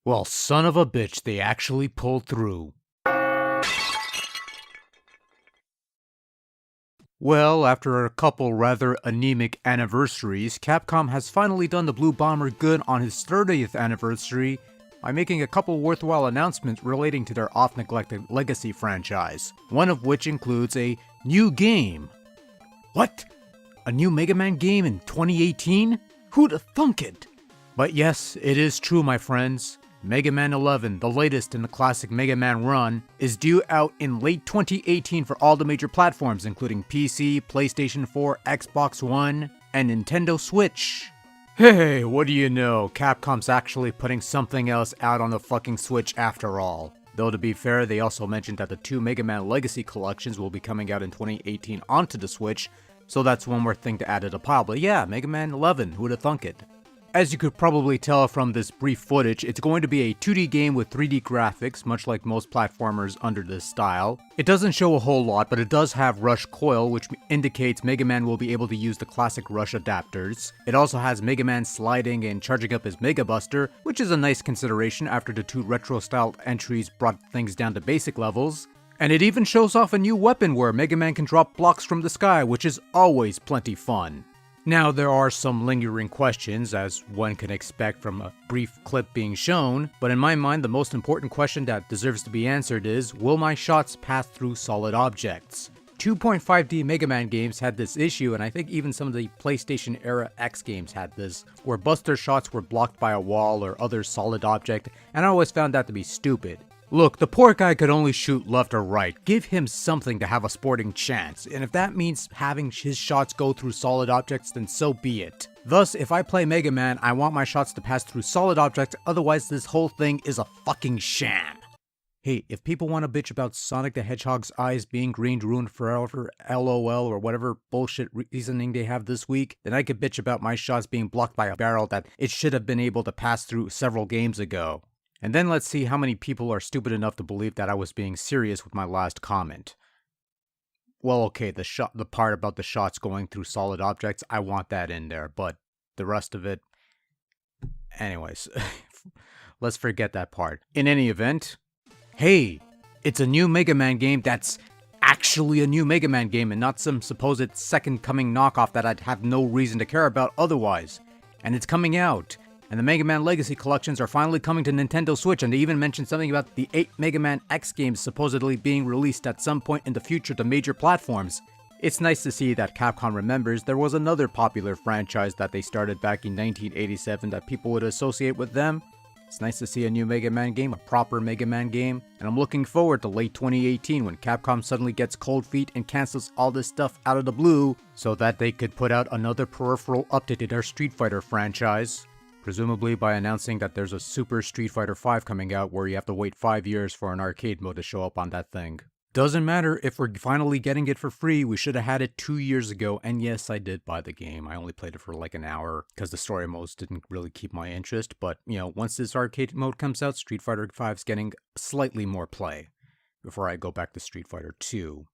Well, son of a bitch, they actually pulled through. Well, after a couple rather anemic anniversaries, Capcom has finally done the Blue Bomber good on his 30th anniversary by making a couple worthwhile announcements relating to their oft-neglected legacy franchise, one of which includes a new game. What? A new Mega Man game in 2018? Who'd have thunk it? But yes, it is true, my friends. Mega Man 11, the latest in the classic Mega Man run, is due out in late 2018 for all the major platforms, including PC, PlayStation 4, Xbox One, and Nintendo Switch. Hey, what do you know, Capcom's actually putting something else out on the fucking Switch after all. Though to be fair, they also mentioned that the two Mega Man Legacy collections will be coming out in 2018 onto the Switch, so that's one more thing to add to the pile. But yeah, Mega Man 11, who'd have thunk it? As you could probably tell from this brief footage, it's going to be a 2D game with 3D graphics, much like most platformers under this style. It doesn't show a whole lot, but it does have Rush Coil, which indicates Mega Man will be able to use the classic Rush adapters. It also has Mega Man sliding and charging up his Mega Buster, which is a nice consideration after the two retro-styled entries brought things down to basic levels. And it even shows off a new weapon where Mega Man can drop blocks from the sky, which is always plenty fun. Now, there are some lingering questions, as one can expect from a brief clip being shown, but in my mind, the most important question that deserves to be answered is, will my shots pass through solid objects? 2.5D Mega Man games had this issue, and I think even some of the PlayStation era X games had this, where Buster shots were blocked by a wall or other solid object, and I always found that to be stupid. Look, the poor guy could only shoot left or right. Give him something to have a sporting chance, and if that means having his shots go through solid objects, then so be it. Thus, if I play Mega Man, I want my shots to pass through solid objects, otherwise this whole thing is a fucking sham. Hey, if people want to bitch about Sonic the Hedgehog's eyes being green ruined forever, LOL, or whatever bullshit reasoning they have this week, then I could bitch about my shots being blocked by a barrel that it should have been able to pass through several games ago. And then let's see how many people are stupid enough to believe that I was being serious with my last comment. Well, okay, the part about the shots going through solid objects, I want that in there, but the rest of it... Anyways, let's forget that part. In any event, hey, it's a new Mega Man game that's actually a new Mega Man game and not some supposed second coming knockoff that I'd have no reason to care about otherwise. And it's coming out. And the Mega Man Legacy collections are finally coming to Nintendo Switch, and they even mentioned something about the 8 Mega Man X games supposedly being released at some point in the future to major platforms. It's nice to see that Capcom remembers there was another popular franchise that they started back in 1987 that people would associate with them. It's nice to see a new Mega Man game, a proper Mega Man game, and I'm looking forward to late 2018 when Capcom suddenly gets cold feet and cancels all this stuff out of the blue so that they could put out another peripheral update to their Street Fighter franchise. Presumably by announcing that there's a Super Street Fighter V coming out where you have to wait 5 years for an arcade mode to show up on that thing. Doesn't matter if we're finally getting it for free, we should have had it 2 years ago, and yes, I did buy the game. I only played it for like an hour, because the story modes didn't really keep my interest, but, you know, once this arcade mode comes out, Street Fighter V's getting slightly more play, before I go back to Street Fighter 2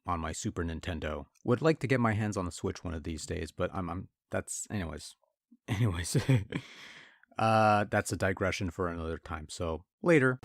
on my Super Nintendo. Would like to get my hands on the Switch one of these days, but anyways, that's a digression for another time, so later.